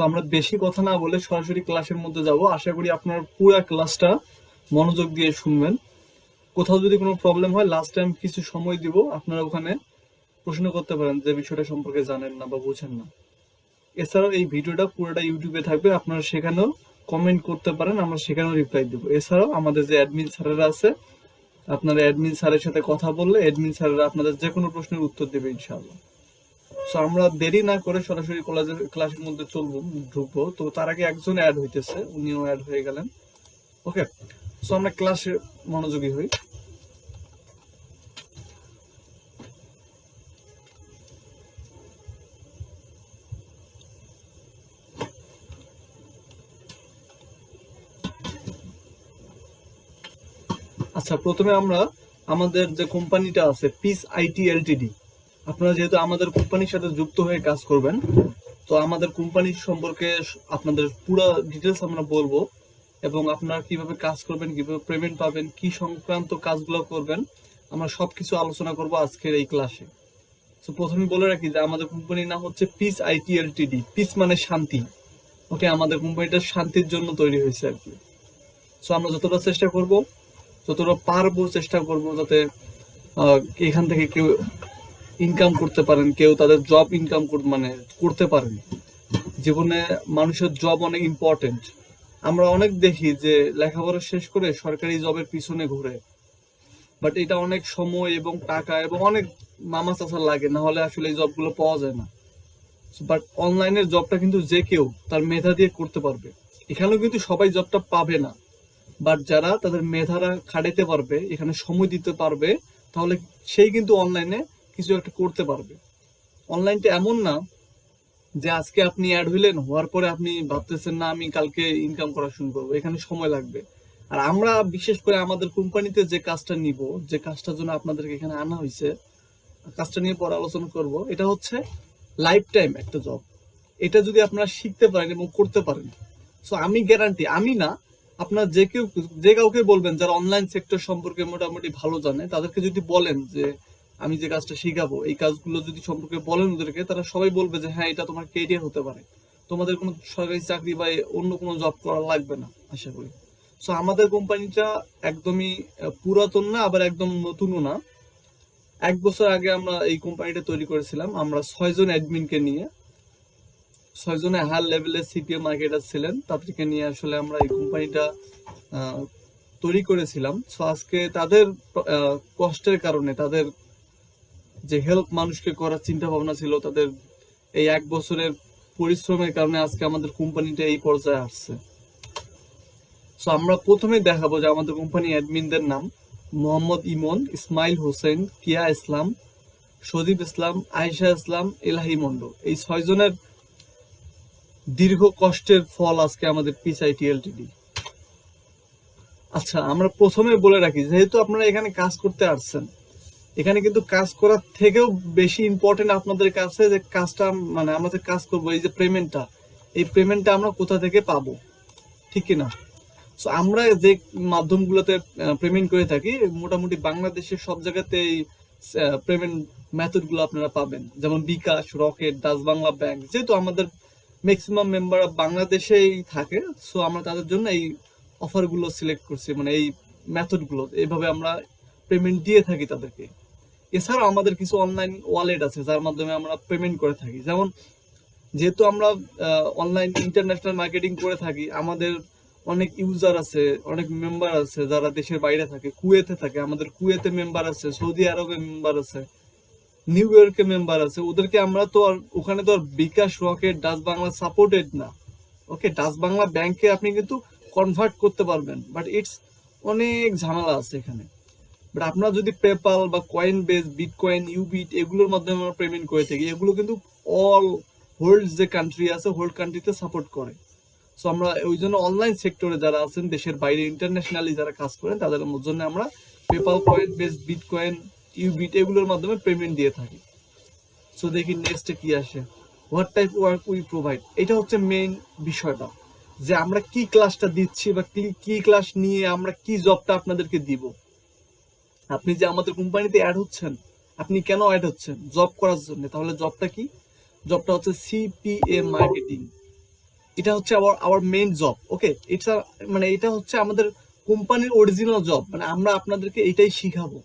আমরা বেশি কথা না বলে সরাসরি ক্লাসের মধ্যে যাব। আশা করি আপনার পুরো ক্লাসটা মনোযোগ দিয়ে শুনবেন। কোথাও যদি কোনো প্রবলেম হয় লাস্ট টাইম কিছু সময় দিব, আপনারা ওখানে প্রশ্ন করতে পারেন যে বিষয়টা সম্পর্কে জানেন না বা বুঝেন না। এছাড়াও এই ভিডিওটা পুরোটা ইউটিউবে থাকবে, আপনারা সেখানেও কমেন্ট করতে পারেন, আমরা সেখানেও রিপ্লাই দেবো। এছাড়াও আমাদের যে অ্যাডমিন স্যারেরা আছে, আপনারা অ্যাডমিন স্যারের সাথে কথা বললে অ্যাডমিন স্যারেরা আপনাদের যে কোনো প্রশ্নের উত্তর দেবে ইনশাআল্লাহ। সো আমরা দেরি না করে সরাসরি ক্লাসের মধ্যে ঢুকবো। তো তার আগে একজন অ্যাড হইতেছে, উনিও অ্যাড হয়ে গেলেন। ওকে, সো আমরা ক্লাসে মনোযোগী হই। আচ্ছা, প্রথমে আমরা আমাদের যে কোম্পানিটা আছে পিস আইটি এলটিডি, আপনারা যেহেতু আমাদের কোম্পানির সাথে যুক্ত হয়ে কাজ করবেন, তো আমাদের কোম্পানি সম্পর্কে আপনাদের পুরো ডিটেলস আমরা বলবো, এবং আপনারা কিভাবে কাজ করবেন, কিভাবে পেমেন্ট পাবেন, কি সংক্রান্ত কাজগুলো করবেন, আমরা সবকিছু আলোচনা করব আজকের এই ক্লাসে। তো প্রথমে বলে রাখি যে আমাদের কোম্পানির নাম হচ্ছে পিস আইটি এলটিডি। পিস মানে শান্তি। ওকে, আমাদের কোম্পানিটা শান্তির জন্য তৈরি হয়েছে আর কি। সো আমরা যতটা চেষ্টা করব, যতটা পারবো চেষ্টা করব যাতে এখান থেকে কেউ ইনকাম করতে পারেন, কেউ তাদের জব ইনকাম মানে করতে পারেন। জীবনে মানুষের জব অনেক ইম্পর্টেন্ট। আমরা অনেক দেখি যে লেখাপড়া শেষ করে সরকারি জবের পিছনে ঘুরে, বাট এটা অনেক সময় এবং টাকা এবং অনেক মামা চাচা লাগে, না হলে আসলে এই জবগুলো পাওয়া যায় না। বাট অনলাইনের জবটা কিন্তু যে কেউ তার মেধা দিয়ে করতে পারবে। এখানেও কিন্তু সবাই জবটা পাবে না, বাট যারা তাদের মেধারা খাটাইতে পারবে, এখানে সময় দিতে পারবে, তাহলে সেই কিন্তু অনলাইনে কিছু একটা করতে পারবে। অনলাইনটা এমন না যে আজকে আপনি অ্যাড হইলেন, হওয়ার পরে আপনি ভাবতেছেন না আমি কালকে ইনকাম করা শুরু করবো। এখানে সময় লাগবে। আর আমরা বিশেষ করে আমাদের কোম্পানিতে যে কাজটা নিব, যে কাজটার জন্য আপনাদেরকে এখানে আনা হয়েছে, কাজটা নিয়ে পরে আলোচনা করব, এটা হচ্ছে লাইফ টাইম একটা জব। এটা যদি আপনারা শিখতে পারেন এবং করতে পারেন, সো আমি গ্যারান্টি, আমি না, আপনার যে কাউকে বলবেন যারা অনলাইন সেক্টর সম্পর্কে মোটামুটি ভালো জানে, তাদেরকে যদি বলেন যে আমি যে কাজটা শিখাবো, এই কাজগুলো যদি সম্পর্কে বলেন ওদেরকে, তারা সবাই বলবে যে হ্যাঁ এটা তোমার কেরিয়ার হতে পারে, তোমাদের কোনো সরকারি চাকরি বা অন্য কোনো জব করা লাগবে না আশা করি। সো আমাদের কোম্পানিটা একদমই পুরাতন না, আবার একদম নতুনও না। 1 বছর আগে আমরা এই কোম্পানিটা তৈরি করেছিলাম, আমরা 6 জন অ্যাডমিনকে নিয়ে। 6 জনে হাই লেভেলের সিপিএম মার্কেটার ছিলেন, তাদেরকে নিয়ে আসলে আমরা এই কোম্পানিটা তৈরি করেছিলাম। সো আজকে তাদের কষ্টের কারণে, তাদের যে হেল্প মানুষকে করার চিন্তা ভাবনা ছিল, তাদের এই 1 বছরের পরিশ্রমের কারণে আজকে আমাদের কোম্পানিটা এই পর্যায়ে আসছে। সো আমরা প্রথমে দেখাবো যে আমাদের কোম্পানি অ্যাডমিনদের নাম: মোহাম্মদ ইমন, ইসমাইল হোসেন, কিয়া ইসলাম, সজীব ইসলাম, আয়েশা ইসলাম, এলাহি মন্ডল। এই 6 জনের দীর্ঘ কষ্টের ফল আজকে আমাদের পিস আইটি এলটিডি। আচ্ছা, আমরা প্রথমে বলে রাখি, যেহেতু আপনারা এখানে কাজ করতে আসছেন, এখানে কিন্তু কাজ করার থেকেও বেশি ইম্পর্টেন্ট আপনাদের কাছে যে কাজটা, মানে আমরা যে কাজ করবো, এই যে পেমেন্টটা, এই পেমেন্টটা আমরা কোথা থেকে পাবো, ঠিক কিনা? সো আমরা যে মাধ্যমগুলোতে পেমেন্ট করে থাকি, মোটামুটি বাংলাদেশের সব জায়গাতে এই পেমেন্ট মেথড গুলো আপনারা পাবেন, যেমন বিকাশ, রকেট, ডাচ বাংলা ব্যাংক। যেহেতু আমাদের ম্যাক্সিমাম মেম্বার বাংলাদেশেই থাকে, সো আমরা তাদের জন্য এই অফার গুলো সিলেক্ট করছি, মানে এই মেথড গুলো, এইভাবে আমরা পেমেন্ট দিয়ে থাকি তাদেরকে। এছাড়াও আমাদের কিছু অনলাইন ওয়ালেট আছে যার মাধ্যমে আমরা পেমেন্ট করে থাকি। যেমন যেহেতু আমরা অনলাইন ইন্টারন্যাশনাল মার্কেটিং করে থাকি, আমাদের অনেক ইউজার আছে, অনেক মেম্বার আছে যারা দেশের বাইরে থাকে, কুয়েতে থাকে, আমাদের কুয়েতে মেম্বার আছে, সৌদি আরবে মেম্বার আছে, নিউ ইয়র্কে মেম্বার আছে। ওদেরকে আমরা তো আর ওখানে তো আর বিকাশ, রকেট, ডাচ বাংলা সাপোর্টেড না। ওকে, ডাচ বাংলা ব্যাংকে আপনি কিন্তু কনভার্ট করতে পারবেন, বাট ইটস অনেক ঝামেলা আছে এখানে। বাট আপনারা যদি পেপাল বা কয়েন বেস, বিটকয়েন, ইউবিট, এগুলোর মাধ্যমে আমরা পেমেন্ট করে থাকি, এগুলো কিন্তু অল হোল্ড যে কান্ট্রি আছে, হোল্ড কান্ট্রিতে সাপোর্ট করে। সো আমরা ওই জন্য অনলাইন সেক্টরে যারা আছেন, দেশের বাইরে ইন্টারন্যাশনালি যারা কাজ করেন, তাদের জন্য আমরা পেপাল, কয়েন বেস, বিটকয়েন, ইউবিট এগুলোর মাধ্যমে পেমেন্ট দিয়ে থাকি। সো দেখি নেক্সটে কি আসে, what type work we provide. এটা হচ্ছে মেইন বিষয়টা, যে আমরা কি ক্লাসটা দিচ্ছি বা কি ক্লাস নিয়ে আমরা কি জবটা আপনাদেরকে দিব। আপনি যে আমাদের কোম্পানিতে অ্যাড হচ্ছেন, আপনি কেন অ্যাড হচ্ছেন? জব করার জন্য। তাহলে জবটা কি? জবটা হচ্ছে সিপিএ মার্কেটিং। এটা হচ্ছে আওয়ার মেইন জব। ওকে, এটা মানে এটা হচ্ছে আমাদের কোম্পানির অরিজিনাল জব, মানে আমরা আপনাদেরকে এটাই শিখাবো।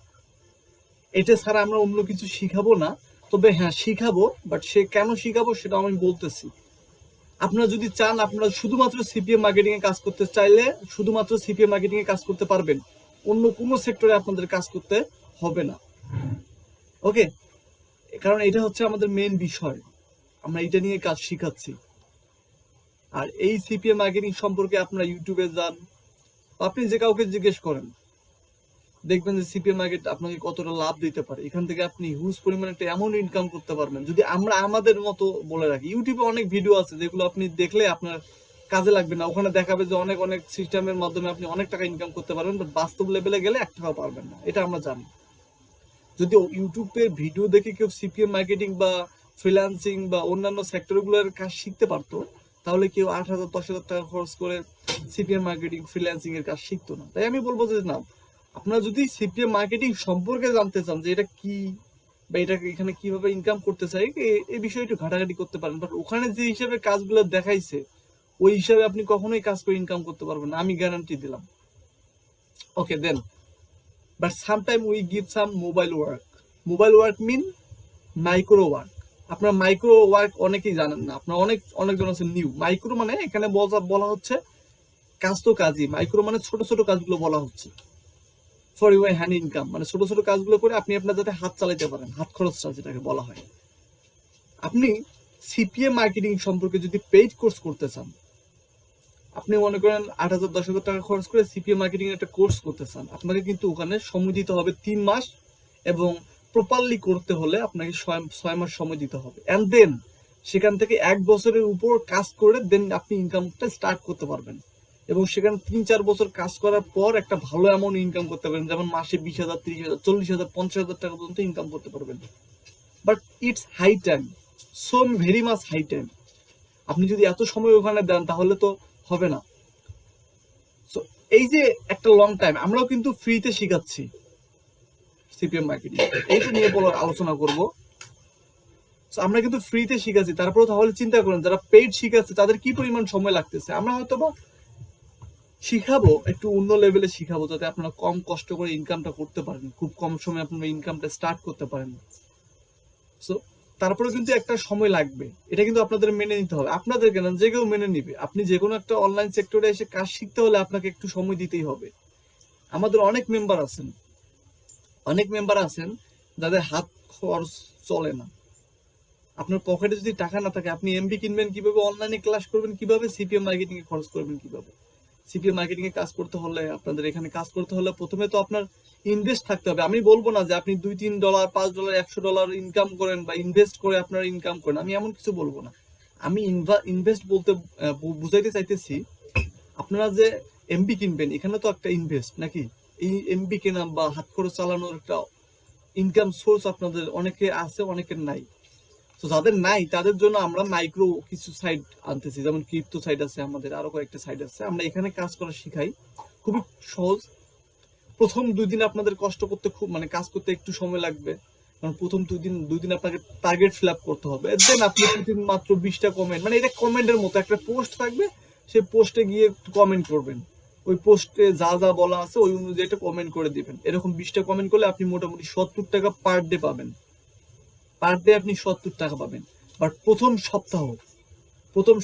এটা ছাড়া আমরা অন্য কিছু শিখাবো না। তবে হ্যাঁ শিখাবো, বাট সে কেন শিখাবো সেটা আমি বলতেছি। আপনারা যদি চান, আপনারা শুধুমাত্র সিপিএম মার্কেটিং এ কাজ করতে চাইলে শুধুমাত্র সিপিএম মার্কেটিং এ কাজ করতে পারবেন, অন্য কোনো সেক্টরে আপনাদের কাজ করতে হবে না। ওকে, কারণ এটা হচ্ছে আমাদের মেইন বিষয়, আমরা এটা নিয়ে কাজ শিখাচ্ছি। আর এই সিপিএম মার্কেটিং সম্পর্কে আপনারা ইউটিউবে যান, আপনি যে কাউকে জিজ্ঞেস করেন, দেখবেন যে সিপিএম মার্কেট আপনাকে কতটা লাভ দিতে পারে। এখান থেকে আপনি হিউজ পরিমাণে একটা এমন ইনকাম করতে পারবেন, যদি আমরা আমাদের মতো বলে রাখি। ইউটিউবে অনেক ভিডিও আছে যেগুলো আপনি দেখলে আপনার কাজে লাগবে না, ওখানে দেখাবে যে অনেক অনেক সিস্টেমের মাধ্যমে আপনি অনেক টাকা ইনকাম করতে পারবেন, বাট বাস্তব লেভেলে গেলে 1 টাকাও পারবেন না, এটা আমরা জানি। যদি ইউটিউবের ভিডিও দেখে কেউ সিপিএম মার্কেটিং বা ফ্রিল্যান্সিং বা অন্যান্য সেক্টরগুলোর কাজ শিখতে পারতো, তাহলে কেউ 8,000 10,000 টাকা খরচ করে সিপিএম মার্কেটিং ফ্রিল্যান্সিং এর কাজ শিখতো না। তাই আমি বলবো যে না, আপনারা যদি সিপিএম মার্কেটিং সম্পর্কে জানতে চান যে এটা কি বা এটা এখানে কিভাবে ইনকাম করতে চাই, এই বিষয়ে একটু ঘাটাঘাটি করতে পারেন। বাট ওখানে যে হিসাবে কাজগুলো দেখাইছে ওই হিসাবে আপনি কখনোই কাজ করে ইনকাম করতে পারবেন না, আমি গ্যারান্টি দিলাম। Okay then, but sometime we give some mobile work. Mobile work mean micro work. আপনার মাইক্রো ওয়ার্ক অনেকেই জানেন না, আপনার অনেকজন আছে নিউ। মাইক্রো মানে এখানে বলা হচ্ছে কাজ তো কাজই, মাইক্রো মানে ছোট ছোট কাজগুলো বলা হচ্ছে। ফর ইউর হ্যান্ড ইনকাম মানে ছোট ছোট কাজগুলো করে আপনি আপনার যাতে হাত চালাতে পারেন, হাত খরচটা যেটাকে বলা হয়। আপনি সিপিএম মার্কেটিং সম্পর্কে যদি পেইড কোর্স করতে চান, আপনি মনে করেন 8,000 10,000 টাকা খরচ করে সিপিএম মার্কেটিং একটা কোর্স করতে চান, আপনাকে কিন্তু ওখানে সময় দিতে হবে 3 মাস, এবং প্রপারলি করতে হলে আপনাকে 6 মাস সময় দিতে হবে। এন্ড দেন সেখান থেকে 1 বছরের উপর কাজ করে দেন আপনি ইনকামটা স্টার্ট করতে পারবেন, এবং সেখানে 3-4 বছর কাজ করার পর একটা ভালো অ্যামাউন্ট ইনকাম করতে পারবেন, যেমন মাসে 20,000 30,000 40,000 50,000 টাকা পর্যন্ত ইনকাম করতে পারবেন। But it's high time, so very much high time. আপনি যদি এত সময় ওখানে দেন তাহলে তো হবে না। সো এই যে একটা লং টাইম, আমরাও কিন্তু ফ্রিতে শিখাচ্ছি সিপিএম মার্কেটিং, এইটা নিয়ে আলোচনা করব। আমরা কিন্তু ফ্রিতে শিখাচ্ছি, তারপরে তাহলে চিন্তা করেন যারা পেইড শিখাচ্ছে তাদের কি পরিমাণ সময় লাগতেছে। আমরা হয়তো বা শিখাবো একটু অন্য লেভেলে শিখাবো, যাতে আপনারা কম কষ্ট করে ইনকামটা করতে পারেন, খুব কম সময়ে আপনারা ইনকামটা স্টার্ট করতে পারেন। সো তারপরে কিন্তু একটা সময় লাগবে, এটা কিন্তু আপনাদের মেনে নিতে হবে। আপনাদের কেন, যে কেউ মেনে নিবে। আপনি যে কোনো একটা অনলাইন সেক্টরে এসে কাজ শিখতে হলে আপনাকে একটু সময় দিতেই হবে। আমাদের অনেক মেম্বার আছেন যাদের হাত খরচ চলে না। আপনার পকেটে যদি টাকা না থাকে, আপনি এমবি কিনবেন কিভাবে, অনলাইনে ক্লাস করবেন কিভাবে, সিপিএম মার্কেটিং এ খরচ করবেন কিভাবে? সিপিএম মার্কেটিং এ কাজ করতে হলে, আপনাদের এখানে কাজ করতে হলে প্রথমে তো আপনার ইনভেস্ট থাকতে হবে। আমি বলবো না যে আপনি $2-3 $5 $100 ইনকাম করেন বা ইনভেস্ট করে আপনার ইনকাম করেন, আমি এমন কিছু বলবো না। আমি ইনভেস্ট বলতে বুঝাইতে চাইতেছি, আপনারা যে এমবি কিনবেন এখানে তো একটা ইনভেস্ট নাকি? এই এমবি কেনা বা হাত খরচ চালানোর একটা ইনকাম সোর্স আপনাদের অনেকে আছে, অনেকের নাই। তো যাদের নাই তাদের জন্য আমরা মাইক্রো কিছু সাইট আনতেছি, যেমন ক্রিপ্টো সাইট আছে, আমাদের আরো কয়েকটা সাইট আছে, আমরা এখানে কাজ করা শিখাই। খুবই সহজ। প্রথম 2 দিন আপনাদের কষ্ট করতে কাজ করতে একটু সময় লাগবে, কারণ প্রথম 2 দিন আপনাকে টার্গেট ফিল আপ করতে হবে। দেন আপনি প্রতিদিন মাত্র 20টা কমেন্ট, মানে এটা কমেন্টের মতো একটা পোস্ট থাকবে, সেই পোস্টে গিয়ে কমেন্ট করবেন। ওই পোস্টে যা যা বলা আছে ওই অনুযায়ী একটা কমেন্ট করে দিবেন। এরকম 20টা কমেন্ট করলে আপনি মোটামুটি 70 টাকা পার ডে পাবেন। পার ডে আপনি 70 টাকা পাবেন। বাট প্রথম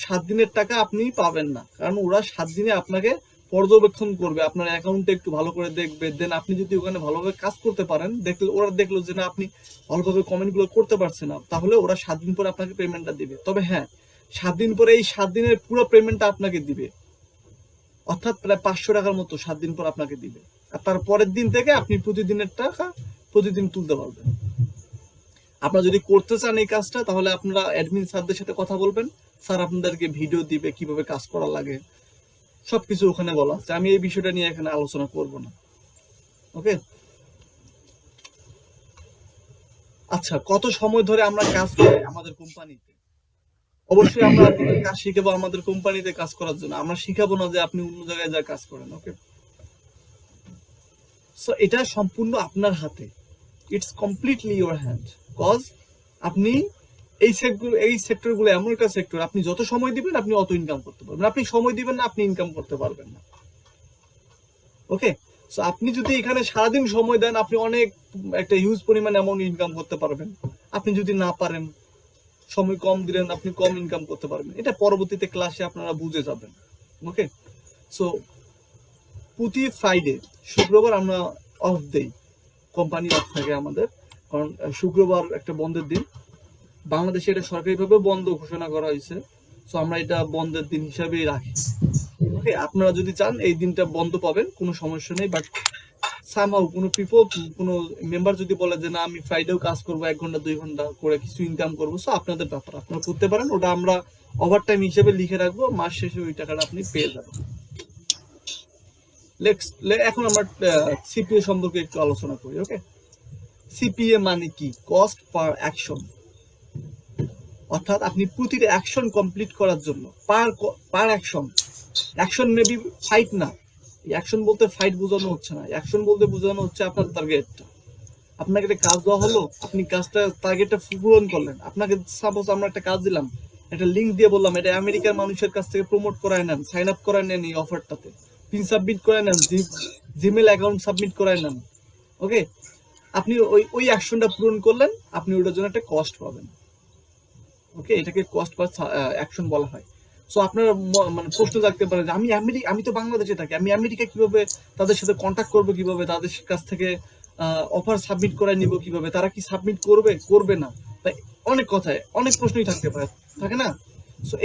7 দিনের টাকা আপনি পাবেন না, কারণ ওরা 7 দিনে আপনাকে পর্যবেক্ষণ করবে, আপনার অ্যাকাউন্টে একটু ভালো করে দেখবে। দেন আপনি যদি ওখানে ভালোভাবে কাজ করতে পারেন, ওরা দেখলো যে না আপনি ভালোভাবে কমেন্ট গুলো করতে পারছেন না, তাহলে ওরা 7 দিন পরে আপনাকে পেমেন্টটা দিবে। তবে হ্যাঁ, 7 দিন পরে এই 7 দিনের পুরো পেমেন্টটা আপনাকে দিবে, অর্থাৎ প্রায় 500 টাকার মতো 7 দিন পর আপনাকে দিবে। আর তার পরের দিন থেকে আপনি প্রতিদিনের টাকা প্রতিদিন তুলতে পারবেন। আপনারা যদি করতে চান এই কাজটা, তাহলে আপনারা অ্যাডমিন স্যারদের সাথে কথা বলবেন, স্যার আপনাদেরকে ভিডিও দিবে কিভাবে কাজ করা লাগে, সবকিছু ওখানে বলা আছে। আমি এই বিষয়টা নিয়ে এখানে আলোচনা করব না। ওকে, আচ্ছা, কত সময় ধরে আমরা কাজ করি আমাদের কোম্পানিতে? অবশ্যই আমরা আপনাদের কাজ শিখাবো আমাদের কোম্পানিতে কাজ করার জন্য, আমরা শিখাবো না যে আপনি অন্য জায়গায় যা কাজ করেন। ওকে, সো এটা সম্পূর্ণ আপনার হাতে, it's completely your hand. Cause আপনি এই সেক্টরগুলো এমন একটা সেক্টর, আপনি যত সময় দিবেন আপনি অত ইনকাম করতে পারবেন, আপনি সময় দিবেন না আপনি ইনকাম করতে পারবেন না। ওকে, সো আপনি যদি এখানে সারাদিন সময় দেন আপনি অনেক একটা হিউজ পরিমাণ অ্যামাউন্ট ইনকাম করতে পারবেন। আপনি যদি না পারেন, সময় কম দিলেন, আপনি কম ইনকাম করতে পারবেন। এটা পরবর্তীতে ক্লাসে আপনারা বুঝে যাবেন। ওকে, সো প্রতি ফ্রাইডে, শুক্রবার আমরা অফ দেই, কোম্পানি অফ থাকে আমাদের, কারণ শুক্রবার একটা বন্ধের দিন। বাংলাদেশে এটা সরকারিভাবে বন্ধ ঘোষণা করা হয়েছে, সো আমরা এটা বন্ধের দিন হিসাবেই রাখি। ওকে, আপনারা যদি চান এই দিনটা বন্ধ পাবেন, কোনো সমস্যা নেই। বাট সামহাউ কোনো মেম্বার যদি বলে যে না আমি ফ্রাইডেও কাজ করবো, 1 ঘন্টা 2 ঘন্টা করে কিছু ইনকাম করবো, সো আপনাদের ব্যাপার, আপনারা করতে পারেন। ওটা আমরা ওভার টাইম হিসেবে লিখে রাখবো, মাস শেষে ওই টাকাটা আপনি পেয়ে যাবেন। এখন আমরা সিপিএ সম্পর্কে একটু আলোচনা করি। ওকে, সিপিএ মানে কি? Cost per action. অর্থাৎ আপনি প্রতিটা অ্যাকশন কমপ্লিট করার জন্য পার অ্যাকশন মেবি ফাইট না, অ্যাকশন বলতে ফাইট বোঝানো হচ্ছে না, অ্যাকশন বলতে বোঝানো হচ্ছে আপনার টার্গেটটা। আপনাকে একটা কাজ দেওয়া হলো, আপনি কাজটা টার্গেটটা পূরণ করলেন। আপনাকে সাপোজ আমরা একটা কাজ দিলাম, একটা লিঙ্ক দিয়ে বললাম এটা আমেরিকার মানুষের কাছ থেকে প্রমোট করায় নেন, সাইন আপ করায় নেন এই অফারটাতে, পিন সাবমিট করে নেন, জিমেল অ্যাকাউন্ট সাবমিট করায় নেন। ওকে, আপনি ওই অ্যাকশনটা পূরণ করলেন, আপনি ওটার জন্য একটা কস্ট পাবেন। ওকে, এটাকে কস্ট পার অ্যাকশন বলা হয়। সো আপনার মানে প্রশ্ন থাকতে পারে যে আমি তো বাংলাদেশে থাকি, আমি আমেরিকা কিভাবে তাদের সাথে কন্ট্যাক্ট করবো, কিভাবে তাদের কাছ থেকে অফার সাবমিট করে নিব, কিভাবে তারা কি সাবমিট করবে না, তাই অনেক কথায় অনেক প্রশ্নই থাকতে পারে, থাকে না? সো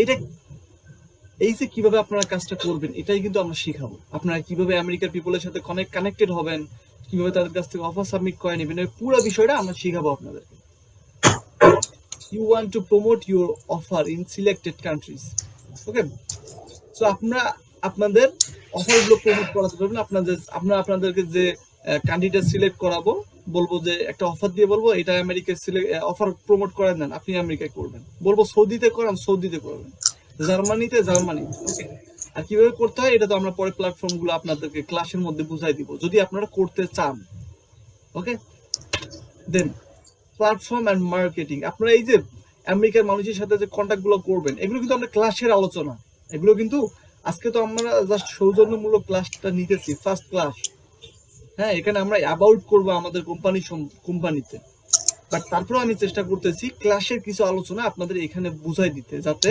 এই যে কিভাবে আপনারা কাজটা করবেন এটাই কিন্তু আমরা শিখাবো। আপনারা কিভাবে আমেরিকার পিপলের সাথে কানেক্টেড হবেন, কিভাবে তাদের কাছ থেকে অফার সাবমিট করে নেবেন, এই পুরো বিষয়টা আমরা শিখাবো আপনাদেরকে। You want to promote your offer in selected countries. Okay, so আপনাদের অফারগুলো প্রমোট করাতে পারবেন। আপনাদেরকে যে ক্যান্ডিডেট সিলেক্ট করাবো, বলবো যে একটা অফার দিয়ে বলবো এটা আমেরিকায় অফার প্রমোট করে নেন, আপনি আমেরিকায় করবেন। বলবো সৌদিতে করান, সৌদিতে করবেন, জার্মানিতে। ওকে, আর কিভাবে করতে হয় এটা তো আমরা পরে প্ল্যাটফর্মগুলো আপনাদেরকে ক্লাসের মধ্যে বুঝাই দিব, যদি আপনারা করতে চান। ওকে, দেন প্ল্যাটফর্ম অ্যান্ড মার্কেটিং। আপনারা এই যে আমেরিকার মানুষের সাথে যে কন্ট্যাক্ট গুলো করবেন, এগুলো কিন্তু আমরা ক্লাসের আলোচনা। এগুলো কিন্তু আজকে তো আমরা জাস্ট সৌজন্যমূলক ক্লাসটা নিতেছি, ফার্স্ট ক্লাস। হ্যাঁ, এখানে আমরা অ্যাবাউট করবো আমাদের কোম্পানিতে, বাট তারপরে আমি চেষ্টা করতেছি ক্লাসের কিছু আলোচনা আপনাদের এখানে বুঝাই দিতে, যাতে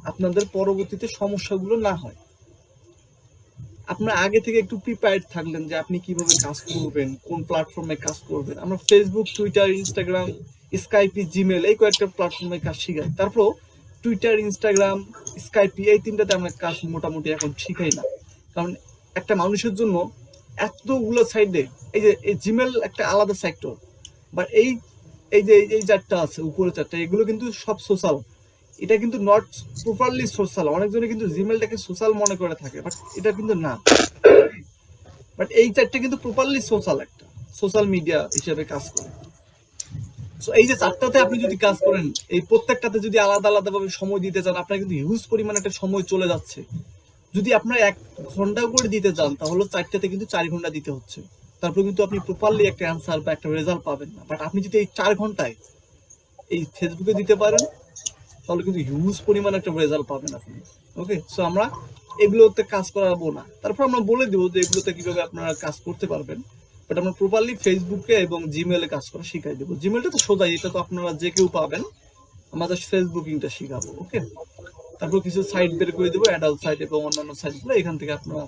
আপনাদের পরবর্তীতে সমস্যাগুলো না হয়। আপনারা আগে থেকে একটু প্রিপেয়ার্ড থাকলেন যে আপনি কিভাবে কাজ করবেন, কোন প্ল্যাটফর্মে কাজ করবেন। আমরা Facebook, Twitter, Instagram, Skype, Gmail এই কয়েকটা প্ল্যাটফর্মে কাজ শিখাই। তারপর টুইটার, ইনস্টাগ্রাম, স্কাইপি এই তিনটাতে আমরা কাজ মোটামুটি এখন শিখাই না, কারণ একটা মানুষের জন্য এতগুলো সাইডে, এই জিমেল একটা আলাদা সেক্টর, বাট এই চারটা আছে, উপরে চারটা, এগুলো কিন্তু সব সোশ্যাল। এটা কিন্তু নট প্রপারলি সোশ্যাল। অনেকজনে কিন্তু জিমেলটাকে সোশ্যাল মনে করে থাকে, বাট এটা কিন্তু না। বাট এই চারটা কিন্তু প্রপারলি সোশ্যাল, একটা সোশ্যাল মিডিয়া হিসেবে কাজ করে। সো এই যে চারটাতে আপনি যদি কাজ করেন, এই প্রত্যেকটাতে যদি আলাদা আলাদা ভাবে সময় দিতে চান, আপনার কিন্তু হিউজ পরিমাণ একটা সময় চলে যাচ্ছে। যদি আপনার 1 ঘন্টা করে দিতে চান, তাহলে চারটাতে কিন্তু 4 ঘন্টা দিতে হচ্ছে। তারপর কিন্তু আপনি প্রপারলি একটা অ্যান্সার বা একটা রেজাল্ট পাবেন না। বাট আপনি যদি এই 4 ঘন্টায় এই ফেসবুকে দিতে পারেন, তাহলে কিন্তু হিউজ পরিমাণ একটা রেজাল্ট পাবেন আপনি। ওকে, সো আমরা এগুলোতে কাজ করাবো না, তারপর আমরা বলে দিব যে এগুলোতে কিভাবে আপনারা কাজ করতে পারবেন। বাট আমরা প্রপারলি ফেসবুকে এবং জিমেলে কাজ করা শিখাই দেবো। জিমেলটা তো সোজাই, এটা তো আপনারা যে কেউ পাবেন, আমাদের ফেসবুকিংটা শিখাবো। ওকে, তারপর কিছু সাইট বের করে দেবো, অ্যাডাল্ট সাইট এবং অন্যান্য সাইটগুলো, এখান থেকে আপনারা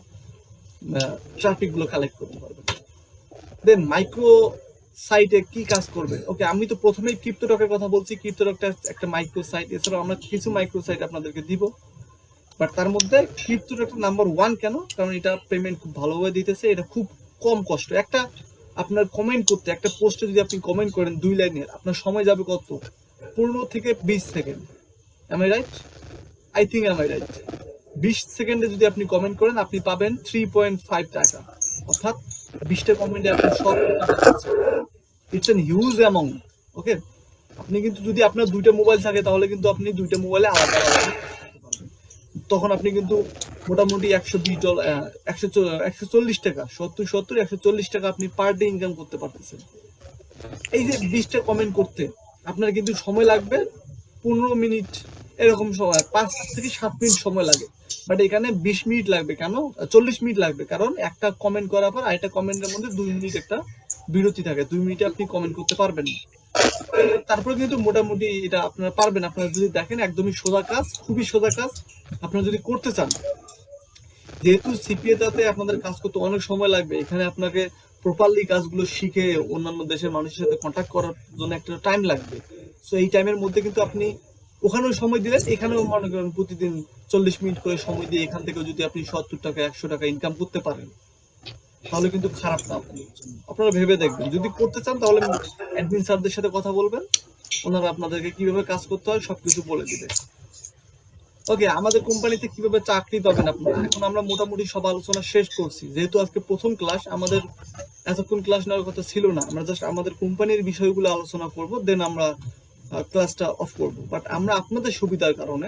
ট্রাফিক গুলো কালেক্ট করতে পারবেন। দেন মাইক্রো সাইটে কি কাজ করবে? ওকে, আমি তো প্রথমেই ক্রিপ্টোটকের কথা বলছি। ক্রিপ্টোটকটা একটা মাইক্রো সাইট, এছাড়াও আমরা কিছু মাইক্রো সাইট আপনাদেরকে দিব, বাট তার মধ্যে ক্রিপ্টোটকটা নাম্বার 1 কেন? কারণ এটা পেমেন্ট খুব ভালোভাবে দিতেছে, এটা খুব কম কষ্ট। একটা আপনার কমেন্ট করতে, একটা পোস্টে যদি আপনি কমেন্ট করেন 2 লাইনের, আপনার সময় যাবে কত? 15 থেকে 20 second. Am I right? I think am I right? 20 সেকেন্ডে যদি আপনি কমেন্ট করেন, আপনি পাবেন 3.5 টাকা। অর্থাৎ 20টা কমেন্টে আপনি 100 টাকা পাচ্ছেন। It's an huge amount. Okay, আপনি কিন্তু যদি আপনার 2টা মোবাইল থাকে, তাহলে কিন্তু আপনি 2টা মোবাইলে আলাদা আলাদা করতে পারবেন। তখন আপনি কিন্তু মোটামুটি $120, 140 টাকা, 140 টাকা আপনি পার ডে ইনকাম করতে পারতেছেন। এই যে 20টা কমেন্ট করতে আপনার কিন্তু সময় লাগবে 15 মিনিট এরকম সময়, 5 থেকে 7 মিনিট সময় লাগে। বাট এখানে 20 মিনিট লাগবে, কেন 40 মিনিট লাগবে, কারণ একটা কমেন্ট করার পর আরেকটা কমেন্টের মধ্যে 2 মিনিট একটা বিরতি থাকে, 2 মিনিটে আপনি কমেন্ট করতে পারবেন না। তারপরে কিন্তু মোটামুটি এটা আপনারা পারবেন, আপনারা যদি দেখেন একদমই সোজা কাজ, খুবই সোজা কাজ। আপনারা যদি করতে চান, যেহেতু সিপিএ তাতে আপনাদের কাজ করতে অনেক সময় লাগবে, এখানে আপনাকে প্রপারলি কাজগুলো শিখে অন্যান্য দেশের মানুষের সাথে কন্ট্যাক্ট করার জন্য একটা টাইম লাগবে। সো এই টাইমের মধ্যে কিন্তু আপনি ওখানেও সময় দিলেন, এখানেও মনে করেন প্রতিদিন 40 মিনিট করে সময় দিয়ে এখান থেকে যদি আপনি 70 টাকা 100 টাকা ইনকাম করতে পারেন, তাহলে কিন্তু খারাপ না আপনাদের জন্য। আপনারা ভেবে দেখবেন, যদি করতে চান তাহলে অ্যাডমিন স্যারদের সাথে কথা বলবেন, ওনারা আপনাদেরকে কিভাবে কাজ করতে হয় সবকিছু বলে দিবে। ওকে, আমাদের কোম্পানিতে কিভাবে চাকরি পাবেন আপনারা, এখন আমরা মোটামুটি সব আলোচনা শেষ করছি। যেহেতু আজকে প্রথম ক্লাস, আমাদের এতক্ষণ ক্লাস নেওয়ার কথা ছিল না, আমরা জাস্ট আমাদের কোম্পানির বিষয়গুলো আলোচনা করব, দেন আমরা ক্লাসটা অফ করব। বাট আমরা আপনাদের সুবিধার কারণে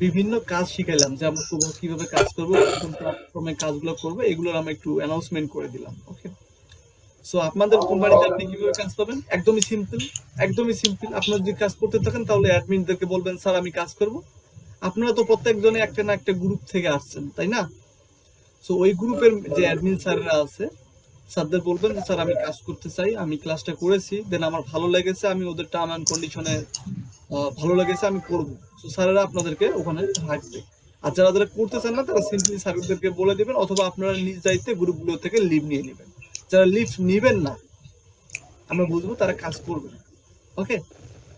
বিভিন্ন কাজ শিখাইলাম, যে আমরা কিভাবে কাজ করবো, কোন প্ল্যাটফর্মে কাজগুলো করবো, এগুলোর আমরা একটু অ্যানাউন্সমেন্ট করে দিলাম। ওকে, সো আপনাদের কোম্পানিতে আপনি কিভাবে কাজ পাবেন, একদমই সিম্পল, একদমই সিম্পল। আপনারা যদি কাজ করতে থাকেন তাহলে অ্যাডমিনদেরকে বলবেন, স্যার আমি কাজ করব। আপনারা তো প্রত্যেকজনে একটা না একটা গ্রুপ থেকে আসছেন, তাই না? সো ওই গ্রুপের যে অ্যাডমিন স্যাররা আছে, স্যারদের বলবেন যে স্যার আমি কাজ করতে চাই, আমি ক্লাসটা করেছি, দেন আমার ভালো লেগেছে, আমি ওদের টার্ম অ্যান্ড কন্ডিশনে ভালো লেগেছে, আমি করবো। তো স্যারেরা আপনাদেরকে ওখানে রাখবে। আর যারা যারা করতে চান না, তারা সিম্পলি স্যারদেরকে বলে দিবেন, অথবা আপনারা নিজ দায়িত্বে গ্রুপগুলো থেকে লিভ নিয়ে নেবেন। যারা লিভ নিবেন না, আমরা বুঝবো তারা কাজ করবে না। ওকে,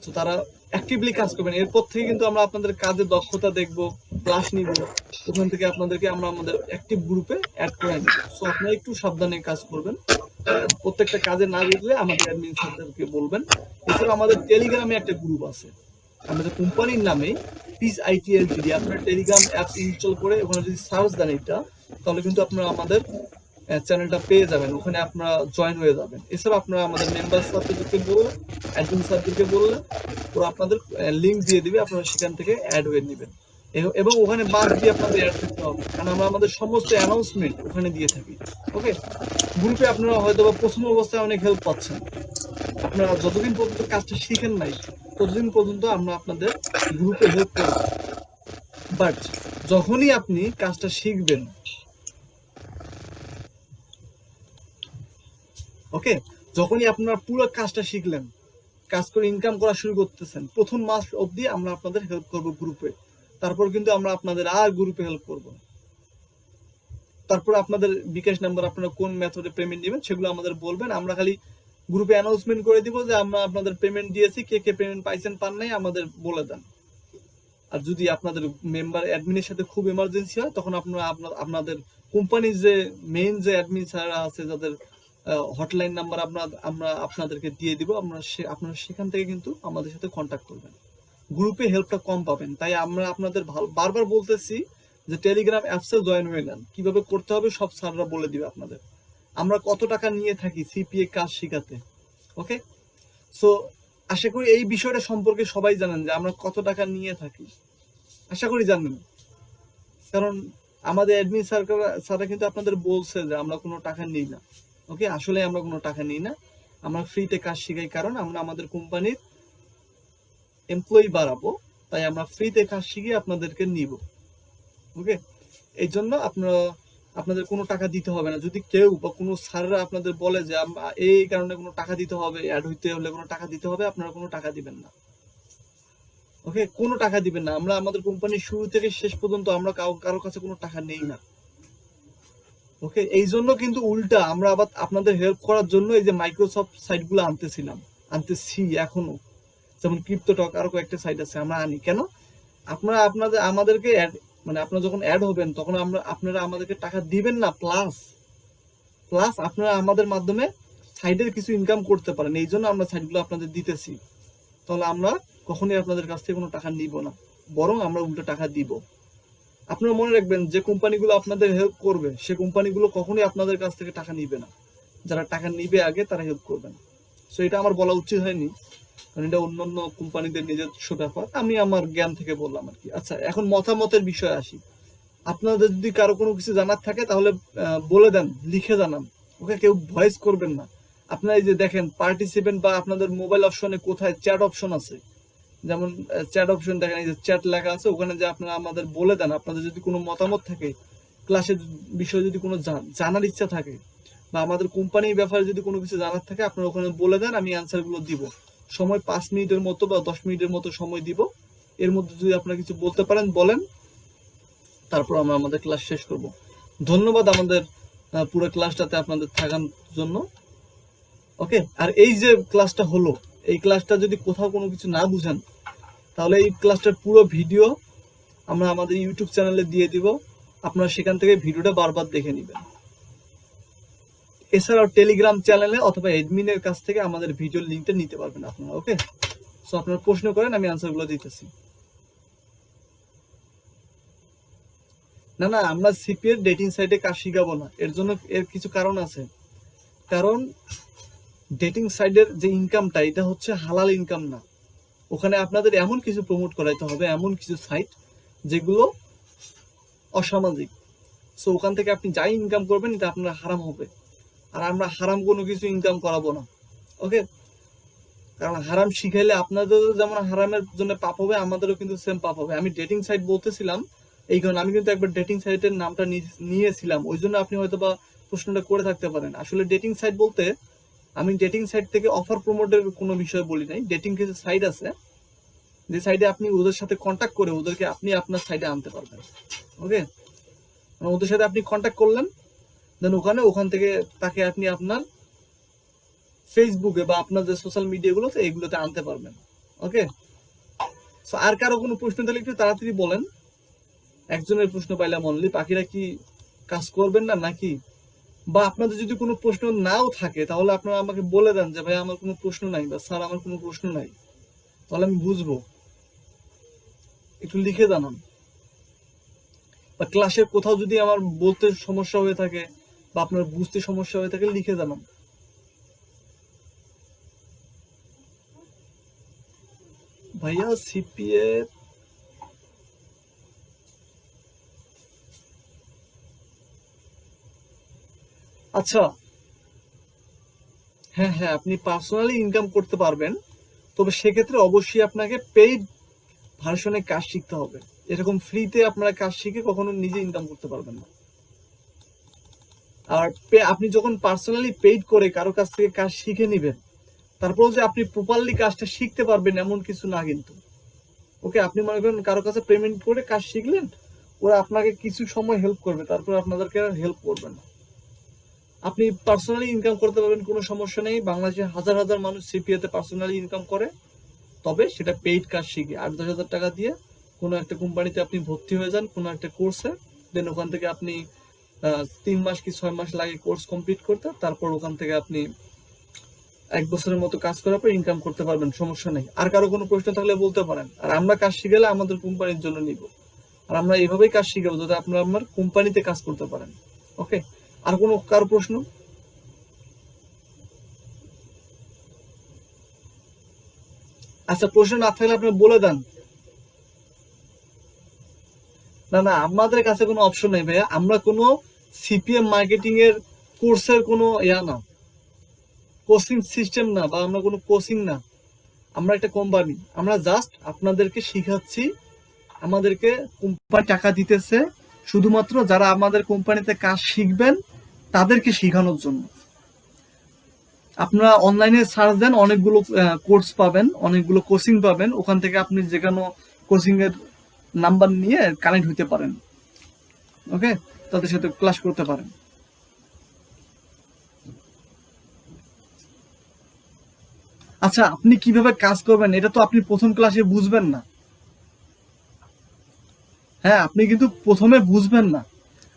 তো তারা অ্যাক্টিভলি কাজ করবেন। এরপর থেকে কিন্তু আমরা আপনাদের কাজের দক্ষতা দেখবো, ক্লাস নিব, ওখান থেকে আপনাদেরকে আমরা আমাদের অ্যাক্টিভ গ্রুপে অ্যাড করে নেব। সো আপনারা একটু সাবধানে কাজ করবেন, প্রত্যেকটা কাজে না বুঝলে আমাদের অ্যাডমিন স্যারদেরকে বলবেন। এছাড়া আমাদের টেলিগ্রামে একটা গ্রুপ আছে আমাদের কোম্পানির নামে, পিস আইটি এলটিডি। আপনারা টেলিগ্রাম অ্যাপস ইনস্টল করে ওখানে যদি সার্চ দেন এটা, তাহলে কিন্তু আপনারা আমাদের চ্যানেলটা পেয়ে যাবেন, ওখানে আপনারা জয়েন হয়ে যাবেন। এছাড়া আপনারা আমাদের মেম্বার সার্টিফিকেটকে বললেন, অ্যাডমিন সার্টিফিকেটকে বললে ওরা আপনাদের লিঙ্ক দিয়ে দিবে, আপনারা সেখান থেকে অ্যাড হয়ে নেবেন। এবং ওখানে বাদ দিয়ে আপনাদের অ্যাড থাকতে হবে, কারণ আমরা আমাদের সমস্ত অ্যানাউন্সমেন্ট ওখানে দিয়ে থাকি। ওকে, গ্রুপে আপনারা হয়তো বা প্রথম অবস্থায় অনেক হেল্প পাচ্ছেন, আপনারা যতদিন পর্যন্ত কাজটা শিখেন নাই ততদিন পর্যন্ত আমরা আপনাদের গ্রুপে হেল্প করব। বাট যখনই আপনি কাজটা শিখবেন, ওকে, যখনই আপনারা পুরো কাজটা শিখলেন, কাজ করে ইনকাম করা শুরু করতেছেন, প্রথম মাস অবধি আমরা আপনাদের হেল্প করব গ্রুপে। তারপর কিন্তু আমরা আপনাদের আর গ্রুপে হেল্প করব না। তারপর আপনাদের বিকাশ নাম্বার, আপনারা কোন মেথডে পেমেন্ট দিবেন সেগুলো আমাদের বলবেন, আমরা খালি গ্রুপে অ্যানাউন্সমেন্ট করে দিব যে আমরা আপনাদের পেমেন্ট দিয়েছি, কে কে পেমেন্ট পাইছেন পান নাই আমাদের বলে দেন। আর যদি আপনাদের মেম্বার অ্যাডমিনের সাথে খুব এমার্জেন্সি হয়, তখন আপনারা আপনাদের কোম্পানির যে মেইন যে অ্যাডমিন স্যাররা আছে, যাদের হটলাইন নাম্বার আমরা আপনাদেরকে দিয়ে দিব, আপনারা সেখান থেকে কিন্তু আমাদের সাথে কন্ট্যাক্ট করবেন। গ্রুপে হেল্পটা কম পাবেন, তাই আমরা আপনাদের বারবার বলতেছি যে টেলিগ্রাম অ্যাপসে জয়েন হয়ে নেন। কিভাবে করতে হবে সব স্যাররা বলে দিবে আপনাদের। আমরা কত টাকা নিয়ে থাকি সিপিএ কাজ শেখাতে। ওকে, সো আশা করি এই বিষয়টা সম্পর্কে সবাই জানেন যে আমরা কত টাকা নিয়ে থাকি, আশা করি জানেন। কারণ আমাদের অ্যাডমিন স্যাররা কিন্তু আপনাদের বলছে যে আমরা কোনো টাকা নিই না। ওকে, আসলে আমরা কোনো টাকা নিই না, আমরা ফ্রিতে কাজ শিখাই, কারণ আমরা আমাদের কোম্পানির এমপ্লয়ি বাড়াবো, তাই আমরা ফ্রিতে কাজ শিখিয়ে আপনাদেরকে নিব। ওকে, এই জন্য আপনাদের কোনো টাকা দিতে হবে না। যদি কেউ বা কোনো স্যাররা আপনাদের বলে যে এই কারণে কোনো টাকা দিতে হবে, অ্যাড হইতে হলে কোনো টাকা দিতে হবে, আপনারা কোনো টাকা দিবেন না। ওকে, কোনো টাকা দিবেন না। আমরা আমাদের কোম্পানির শুরু থেকে শেষ পর্যন্ত আমরা কারোর কাছে কোনো টাকা নেই না। ওকে, এই জন্য কিন্তু উল্টা আমরা আবার আপনাদের হেল্প করার জন্য এই যে মাইক্রোসফট সাইটগুলো আনতেছি এখনো, যেমন ক্রিপ্টোটক, আরো কয়েকটা সাইট আছে আমরা আনি। কেন? আমাদেরকে মানে আপনারা যখন অ্যাড হবেন তখন আপনারা আমাদেরকে টাকা দিবেন না, প্লাস আপনারা আমাদের মাধ্যমে সাইটের কিছু ইনকাম করতে পারেন, এই জন্য আমরা সাইটগুলো আপনাদের দিতেছি। তাহলে আমরা কখনোই আপনাদের কাছ থেকে কোনো টাকা নিব না, বরং আমরা উল্টো টাকা দিব। আপনারা মনে রাখবেন, যে কোম্পানিগুলো আপনাদের হেল্প করবে সে কোম্পানিগুলো কখনোই আপনাদের কাছ থেকে টাকা নিবে না। যারা টাকা নিবে আগে তারা হেল্প করবে না। সো এটা আমার বলা উচিত হয়নি, কারণ এটা অন্যান্য কোম্পানিদের নিজস্ব ব্যাপার, আমি আমার জ্ঞান থেকে বললাম আর কি। আচ্ছা, এখন মতামতের বিষয়ে আসি। আপনাদের যদি কারো কোনো কিছু জানার থাকে তাহলে বলে দেন, লিখে জানান। ওকে, কেউ ভয়েস করবেন না। আপনারা এই যে দেখেন পার্টিসিপেন্ট বা আপনাদের মোবাইল অপশনে কোথায় চ্যাট অপশন আছে, যেমন চ্যাট অপশন দেখেন, এই যে চ্যাট লেখা আছে, ওখানে যে আপনারা আমাদের বলে দেন আপনাদের যদি কোনো মতামত থাকে, ক্লাসের বিষয়ে যদি কোনো জানার ইচ্ছা থাকে, বা আমাদের কোম্পানির ব্যাপারে যদি কোনো কিছু জানার থাকে, আপনারা ওখানে বলে দেন, আমি অ্যান্সার গুলো দিব। সময় 5 মিনিটের মতো বা 10 মিনিটের মতো সময় দিব। এর মধ্যে যদি আপনারা কিছু বলতে পারেন বলেন, তারপর আমরা আমাদের ক্লাস শেষ করব। ধন্যবাদ আমাদের পুরো ক্লাসটাতে আপনাদের থাকার জন্য। ওকে, আর এই যে ক্লাসটা হলো, এই ক্লাসটা যদি কোথাও কোনো কিছু না বুঝেন, তাহলে এই ক্লাসটার পুরো ভিডিও আমরা আমাদের ইউটিউব চ্যানেলে দিয়ে দিব, আপনারা সেখান থেকে ভিডিওটা বারবার দেখে নেবেন। এছাড়াও টেলিগ্রাম চ্যানেলে অথবা অ্যাডমিনের কাছ থেকে আমাদের ভিডিওর লিঙ্কটা নিতে পারবেন আপনারা। ওকে, সো আপনারা প্রশ্ন করেন, আমি আনসারগুলো দিতেছি। না না, আমরা সিপি এর ডেটিং সাইটে কাজ শিখাবো না, এর জন্য এর কিছু কারণ আছে। কারণ ডেটিং সাইটের যে ইনকামটা, এটা হচ্ছে হালাল ইনকাম না। ওখানে আপনাদের এমন কিছু প্রমোট করাইতে হবে, এমন কিছু সাইট যেগুলো অসামাজিক। সো ওখান থেকে আপনি যাই ইনকাম করবেন, এটা আপনার হারাম হবে। আর আমরা হারাম কোনো কিছু ইনকাম করাবো না। ওকে, কারণ হারাম শিখাইলে আপনাদেরও যেমন হারামের জন্য পাপ হবে, আমাদেরও কিন্তু সেম পাপ হবে। আমি ডেটিং সাইট বলতেছিলাম এই কারণে, আমি কিন্তু একবার ডেটিং সাইটের নামটা নিয়েছিলাম, ওই জন্য আপনি হয়তো বা প্রশ্নটা করে থাকতে পারেন। আসলে ডেটিং সাইট বলতে আমি ডেটিং সাইট থেকে অফার প্রমোটের কোনো বিষয় বলি নাই। ডেটিং কিছু সাইট আছে, যে সাইটে আপনি ওদের সাথে কন্ট্যাক্ট করে ওদেরকে আপনি আপনার সাইটে আনতে পারবেন। ওকে, ওদের সাথে আপনি কন্ট্যাক্ট করলেন, দেন ওখান থেকে তাকে আপনি আপনার ফেসবুকে বা আপনার যে সোশ্যাল মিডিয়াগুলোতে এগুলোতে আনতে পারবেন। ওকে, সো আর কারো কোনো প্রশ্ন তাহলে একটু তাড়াতাড়ি বলেন। একজনের প্রশ্ন পাইলাম অনলি, বাকিরা কি কাজ করবেন না নাকি? বা আপনাদের যদি কোনো প্রশ্ন নাও থাকে, তাহলে আপনারা আমাকে বলে দেন যে ভাই আমার কোনো প্রশ্ন নাই, বা স্যার আমার কোনো প্রশ্ন নাই, তাহলে আমি বুঝবো। একটু লিখে জানান। বা ক্লাসের কোথাও যদি আমার বলতে সমস্যা হয়ে থাকে বা আপনার বুঝতে সমস্যা হয়ে থাকে, লিখে জানান। ভাইয়া সিপিএ আচ্ছা, হ্যাঁ হ্যাঁ, আপনি পার্সোনালি ইনকাম করতে পারবেন, তবে সেক্ষেত্রে অবশ্যই আপনাকে পেইড ভার্সনে কাজ শিখতে হবে। এরকম ফ্রিতে আপনারা কাজ শিখে কখনো নিজে ইনকাম করতে পারবেন না। আর আপনি যখন পার্সোনালি পেইড করে কারো কাছ থেকে কাজ শিখে নেবেন, তারপর যে আপনি প্রপারলি কাজটা শিখতে পারবেন এমন কিছু না কিন্তু। ওকে, আপনি মনে করেন কারো কাছে পেমেন্ট করে কাজ শিখলেন, ওরা আপনাকে কিছু সময় হেল্প করবে, তারপর আপনাদেরকে আর হেল্প করবে না। আপনি পার্সোনালি ইনকাম করতে পারবেন, কোনো সমস্যা নেই। বাংলাদেশে হাজার হাজার মানুষ সিপিএতে পার্সোনালি ইনকাম করে, তবে সেটা পেইড কাজ শিখে 8-10 হাজার টাকা দিয়ে কোনো একটা কোম্পানিতে আপনি ভর্তি হয়ে যান কোনো একটা কোর্সে, দেন ওখান থেকে আপনি 3 মাস কি 6 মাস লাগে কোর্স কমপ্লিট করতে, তারপর ওখান থেকে আপনি 1 বছরের মতো কাজ করার পর ইনকাম করতে পারবেন, সমস্যা নেই। আর কারো কোনো প্রশ্ন থাকলে বলতে পারেন। আর আমরা কাজ শিখালে আমাদের কোম্পানির জন্য নিব, আর আমরা এইভাবেই কাজ শিখাবো যাতে আপনারা আমার কোম্পানিতে কাজ করতে পারেন। ওকে, আর কোনো কারো প্রশ্ন? আচ্ছা, প্রশ্ন না থাকলে আপনি বলে দেন। না না, আমাদের কাছে কোনো অপশন নেই ভাইয়া, আমরা কোনো সিপিএম মার্কেটিং এর কোর্সের কোনো না, কোচিং সিস্টেম না, বা আমরা কোনো কোচিং না। আমরা একটা কোম্পানি, আমরা জাস্ট আপনাদেরকে শিখাচ্ছি। আমাদেরকে কোম্পানি টাকা দিতেছে শুধুমাত্র যারা আমাদের কোম্পানিতে কাজ শিখবেন তাদেরকে শেখানোর জন্য। আপনারা অনলাইনে সার্চ দেন, অনেকগুলো কোর্স পাবেন, অনেকগুলো কোচিং পাবেন, ওখান থেকে আপনি যে কোনো কোচিং এর নাম্বার নিয়ে কানেক্ট হইতে পারেন। ওকে, তাদের সাথে ক্লাস করতে পারেন। আচ্ছা, আপনি কিভাবে কাজ করবেন এটা তো আপনি প্রথম ক্লাসে বুঝবেন না। হ্যাঁ, আপনি কিন্তু প্রথমে বুঝবেন না।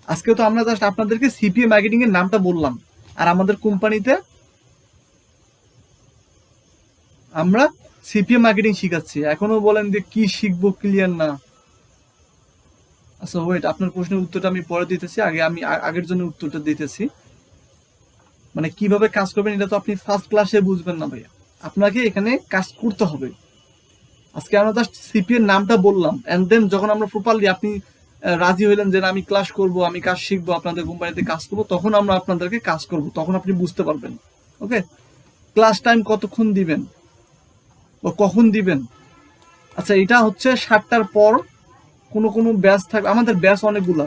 আজকে তো আমরা জাস্ট আপনাদেরকে সিপিএ মার্কেটিং এর নামটা বললাম, আর আমাদের কোম্পানিতে আমরা সিপিএ মার্কেটিং শিখাচ্ছি। এখনো বলেন যে কি শিখবো, ক্লিয়ার না। আচ্ছা ওয়েট, আপনার প্রশ্নের উত্তরটা আমি পরে দিতেছি, আগে আমি আগের জন্য উত্তরটা দিতেছি। মানে কিভাবে কাজ করবেন এটা তো আপনি ফার্স্ট ক্লাসে বুঝবেন না ভাইয়া, আপনাকে এখানে কাজ করতে হবে। আজকে আমরা জাস্ট সিপি এর নামটা বললাম, এন্ড দেন যখন আমরা প্রপারলি আপনি রাজি হইলেন যে আমি ক্লাস করব, আমি কাজ শিখবো, আপনাদের কোম্পানিতে কাজ করবো, তখন আমরা আপনাদেরকে কাজ করব, তখন আপনি বুঝতে পারবেন। ওকে, ক্লাস টাইম কতক্ষণ দিবেন ও কখন দিবেন। আচ্ছা, এটা হচ্ছে 7টার পর কোনো কোনো ব্যাচ থাকবে, আমাদের ব্যাচ অনেকগুলো।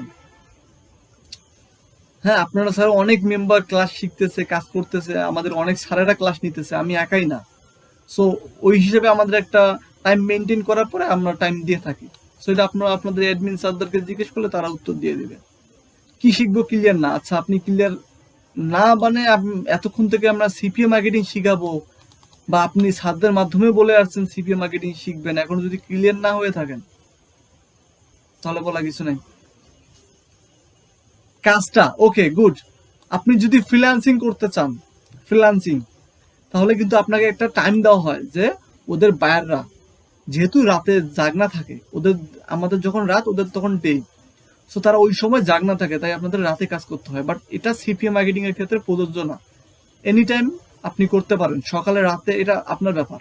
হ্যাঁ, আপনারা স্যার অনেক মেম্বার ক্লাস শিখতেছে, কাজ করতেছে, আমাদের অনেক স্যারেরা ক্লাস নিতেছে, আমি একাই না। সো ওই হিসেবে আমাদের একটা টাইম মেনটেন করার পরে আমরা টাইম দিয়ে থাকি। সো এটা আপনারা আপনাদের অ্যাডমিন স্যারদেরকে জিজ্ঞেস করলে তারা উত্তর দিয়ে দিবে। কি শিখবো ক্লিয়ার না, আচ্ছা আপনি ক্লিয়ার না মানে এতক্ষণ থেকে আমরা সিপিএ মার্কেটিং শিখাবো বা আপনি স্যারদের মাধ্যমে বলে আসছেন সিপিএ মার্কেটিং শিখবেন, এখন যদি ক্লিয়ার না হয়ে থাকেন তাহলে বলা কিছু নাই। কাজটা ওকে গুড, আপনি যদি ফ্রিল্যান্সিং করতে চান, ফ্রিল্যান্সিং, তাহলে কিন্তু আপনাকে একটা টাইম দেওয়া হয় যে ওদের বায়াররা যেহেতু রাতে জাগনা থাকে, ওদের আমাদের যখন রাত ওদের তখন ডে, সো তারা ওই সময় জাগনা থাকে, তাই আপনাদের রাতে কাজ করতে হয়। বাট এটা সিপিএ মার্কেটিং এর ক্ষেত্রে প্রযোজ্য না, এনি টাইম আপনি করতে পারেন, সকালে রাতে, এটা আপনার ব্যাপার।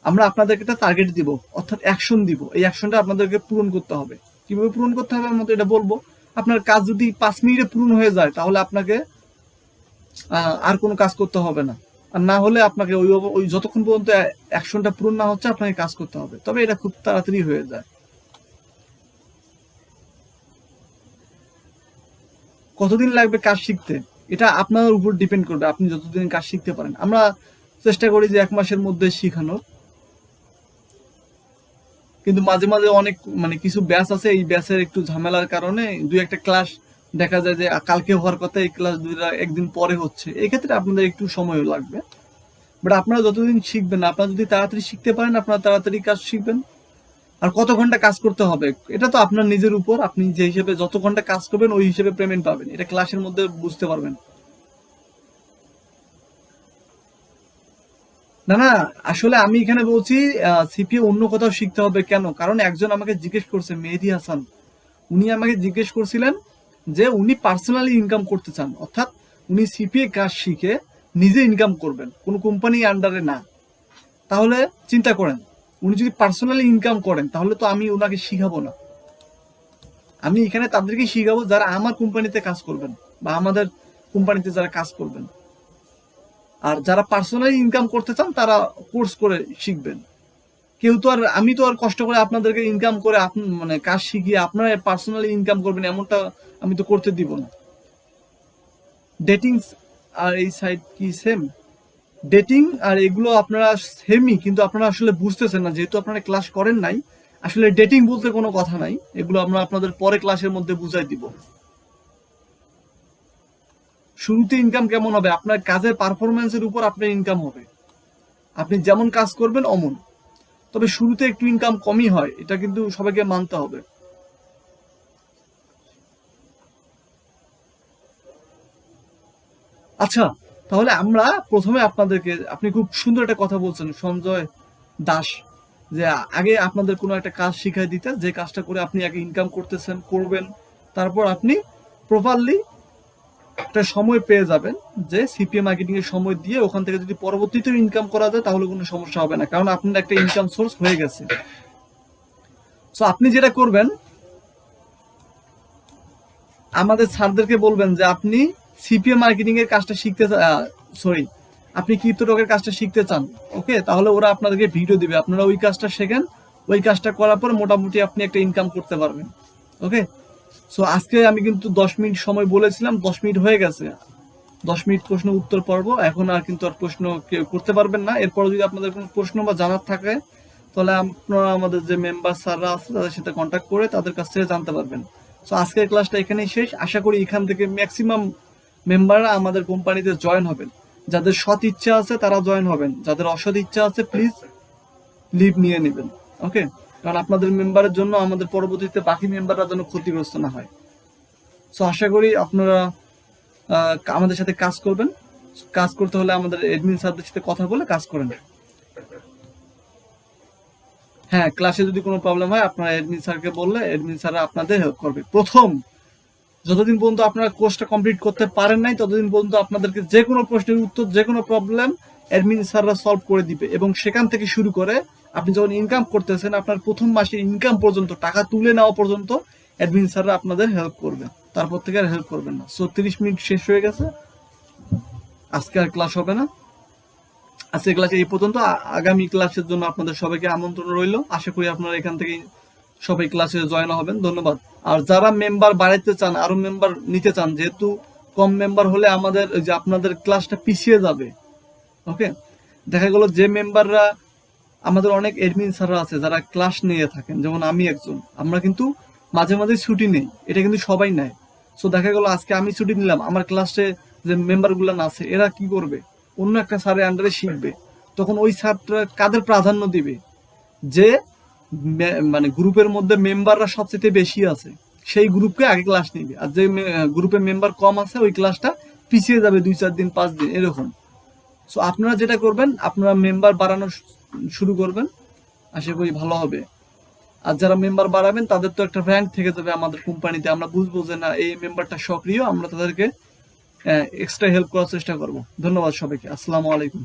আমরা আপনাদেরকে একটা টার্গেট দিব, অর্থাৎ অ্যাকশন দিব, এই অ্যাকশনটা আপনাদেরকে পূরণ করতে হবে। কিভাবে পূরণ করতে হবে আমরা তো এটা বলবো। আপনার কাজ যদি 5 মিনিটে পূরণ হয়ে যায় তাহলে আপনাকে আর কোনো কাজ করতে হবে না, আর না হলে আপনাকে ওই ওই যতক্ষণ পর্যন্ত অ্যাকশনটা পূরণ না হচ্ছে আপনাকে কাজ করতে হবে, তবে এটা খুব তাড়াতাড়ি হয়ে যায়। কতদিন লাগবে কাজ শিখতে এটা আপনার উপর ডিপেন্ড করবে, আপনি যতদিন কাজ শিখতে পারেন। আমরা চেষ্টা করি যে 1 মাসের মধ্যে শিখানোর, কিন্তু মাঝে মাঝে অনেক মানে কিছু ব্যাচ আছে, এই ব্যাচের একটু ঝামেলার কারণে 2-1টা ক্লাস দেখা যায় যে কালকে হওয়ার কথা এই ক্লাস 1 দিন পরে হচ্ছে, এই ক্ষেত্রে আপনাদের একটু সময় লাগবে। বাট আপনারা যতদিন শিখবেন, আপনারা যদি তাড়াতাড়ি শিখতে পারেন আপনারা তাড়াতাড়ি কাজ শিখবেন। আর কত ঘন্টা কাজ করতে হবে এটা তো আপনার নিজের উপর, আপনি যে হিসেবে যত ঘন্টা কাজ করবেন ওই হিসেবে পেমেন্ট পাবেন, এটা ক্লাসের মধ্যে বুঝতে পারবেন। না না, আসলে আমি এখানে বলছি সিপিএ অন্য কোথাও শিখতে হবে কেন, কারণ একজন আমাকে জিজ্ঞেস করছে, মেহেদি হাসান, উনি আমাকে জিজ্ঞেস করছিলেন যে উনি পার্সোনালি ইনকাম করতে চান, অর্থাৎ উনি সিপিএ কাজ শিখে নিজে ইনকাম করবেন, কোনো কোম্পানি আন্ডারে না। তাহলে চিন্তা করেন, উনি যদি পার্সোনালি ইনকাম করেন তাহলে তো আমি ওনাকে শিখাবো না, আমি এখানে তাদেরকে শিখাবো যারা আমার কোম্পানিতে কাজ করবেন বা আমাদের কোম্পানিতে যারা কাজ করবেন। আর যারা পার্সোনালি ইনকাম করতে চান তারা কোর্স করে শিখবেন। কেউ তো আর, আমি তো আর কষ্ট করে আপনাদেরকে ইনকাম করে মানে কাজ শিখিয়ে আপনারা পার্সোনালি ইনকাম করবেন এমনটা আমি তো করতে দিব না। ডেটিং আর এই সাইট কি সেম? ডেটিং আর এগুলো আপনারা সেমই, কিন্তু আপনারা আসলে বুঝতেছেন না যেহেতু আপনারা ক্লাস করেন নাই। আসলে ডেটিং বলতে কোনো কথা নাই, এগুলো আমরা আপনাদের পরে ক্লাসের মধ্যে বুঝাই দিব। শুরুতে ইনকাম কেমন হবে, আপনার কাজের পারফরমেন্সের উপর আপনার ইনকাম হবে, আপনি যেমন কাজ করবেন অমন। তবে শুরুতে একটু ইনকাম কমই হয়, এটা কিন্তু সবাইকে মানতে হবে। আচ্ছা, তাহলে আমরা প্রথমে আপনাদেরকে, আপনি খুব সুন্দর একটা কথা বলছেন সঞ্জয় দাস, যে আগে আপনাদের কোনো একটা কাজ শিখাই দিতে, যে কাজটা করে আপনি আগে ইনকাম করতেছেন করবেন, তারপর আপনি প্রপারলি একটা সময় পেয়ে যাবেন যে সিপিএ মার্কেটিং এর সময় দিয়ে ওখান থেকে যদি পরবর্তীতে ইনকাম করা যায় তাহলে কোনো সমস্যা হবে না, কারণ আপনার একটা ইনকাম সোর্স হয়ে গেছে। সো আপনি যেটা করবেন, আমাদের স্যারদেরকে বলবেন যে আপনি সিপিএ মার্কেটিং এর কাজটা শিখতে, সরি, আপনি ক্রিপ্টোটকের কাজটা শিখতে চান, ওকে, তাহলে ওরা আপনাদেরকে ভিডিও দিবে, আপনারা ওই কাজটা শেখেন, ওই কাজটা করার পর মোটামুটি আপনি একটা ইনকাম করতে পারবেন। ওকে, সো আজকে আমি কিন্তু 10 মিনিট সময় বলেছিলাম, 10 মিনিট হয়ে গেছে। 10 মিনিট প্রশ্ন উত্তর পর্ব, এখন আর কিন্তু আর প্রশ্ন কেউ করতে পারবেন না। এরপর যদি আপনাদের কোনো প্রশ্ন বা জানার থাকে তাহলে আপনারা আমাদের যে মেম্বার স্যাররা আছে তাদের সাথে কন্ট্যাক্ট করে তাদের কাছ থেকে জানতে পারবেন। সো আজকের ক্লাসটা এখানেই শেষ, আশা করি এখান থেকে ম্যাক্সিমাম মেম্বাররা আমাদের কোম্পানিতে জয়েন হবেন। যাদের সৎ ইচ্ছা আছে তারা জয়েন হবেন, যাদের অসৎ ইচ্ছা আছে প্লিজ লিভ নিয়ে নেবেন। ওকে, কারণ আপনাদের মেম্বারের জন্য আমাদের পরবর্তীতে বাকি মেম্বাররা যেন ক্ষতিগ্রস্ত না হয়। সো আশা করি আপনারা আমাদের সাথে কাজ করবেন। কাজ করতে হলে আমাদের এডমিন স্যারদের সাথে কথা বলে কাজ করেন। হ্যাঁ, ক্লাসে যদি কোনো প্রবলেম হয় আপনারা এডমিন স্যারকে বললে এডমিন স্যাররা আপনাদের হেল্প করবে। প্রথম যতদিন পর্যন্ত আপনারা কোর্সটা কমপ্লিট করতে পারেন নাই ততদিন পর্যন্ত আপনাদেরকে যে কোনো প্রশ্নের উত্তর, যে কোনো প্রবলেম অ্যাডমিন স্যাররা সলভ করে দিবে, এবং সেখান থেকে শুরু করে আপনি যখন ইনকাম করতেছেন আপনার প্রথম মাসের ইনকাম পর্যন্ত, টাকা তুলে নেওয়া পর্যন্ত অ্যাডমিন স্যাররা আপনাদের হেল্প করবে, তারপর থেকে আর হেল্প করবেন না। সো 30 মিনিট শেষ হয়ে গেছে, আজকে আর ক্লাস হবে না। আজকের ক্লাসে এই পর্যন্ত। আগামী ক্লাসের জন্য আপনাদের সবাইকে আমন্ত্রণ রইল। আশা করি আপনারা এখান থেকে সবাই ক্লাসে জয়েন হবেন। ধন্যবাদ। আর যারা মেম্বার বাড়াইতে চান, আরো মেম্বার নিতে চান, যেহেতু কম মেম্বার হলে আমাদের যে আপনাদের ক্লাসটা পিছিয়ে যাবে। ওকে, দেখা গেল যে মেম্বাররা আমাদের অনেক এডমিন স্যাররা আছে যারা ক্লাস নিয়ে থাকেন, যেমন আমি একজন, আমরা কিন্তু মাঝে মাঝে ছুটি নেই, এটা কিন্তু সবাই নেয়। সো দেখা গেল আজকে আমি ছুটি নিলাম, আমার ক্লাসে যে মেম্বার গুলো আছে এরা কি করবে, অন্য একটা স্যারের আন্ডারে শিখবে। তখন ওই স্যারটা কাদের প্রাধান্য দিবে, যে মানে গ্রুপের মধ্যে মেম্বাররা সবচেয়ে বেশি আছে সেই গ্রুপকে আগে ক্লাস নিবে, আর যে গ্রুপে মেম্বার কম আছে ওই ক্লাসটা পিছিয়ে যাবে 2-4 দিন 5 দিন এরকম। সো আপনারা যেটা করবেন, আপনারা মেম্বার বাড়ানো শুরু করবেন, আশা করি ভালো হবে। আর যারা মেম্বার বাড়াবেন তাদের তো একটা র্যাঙ্ক থেকে যাবে আমাদের কোম্পানিতে, আমরা বুঝবো যে না এই মেম্বারটা সক্রিয়, আমরা তাদেরকে এক্সট্রা হেল্প করার চেষ্টা করব। ধন্যবাদ সবাইকে, আসসালামু আলাইকুম।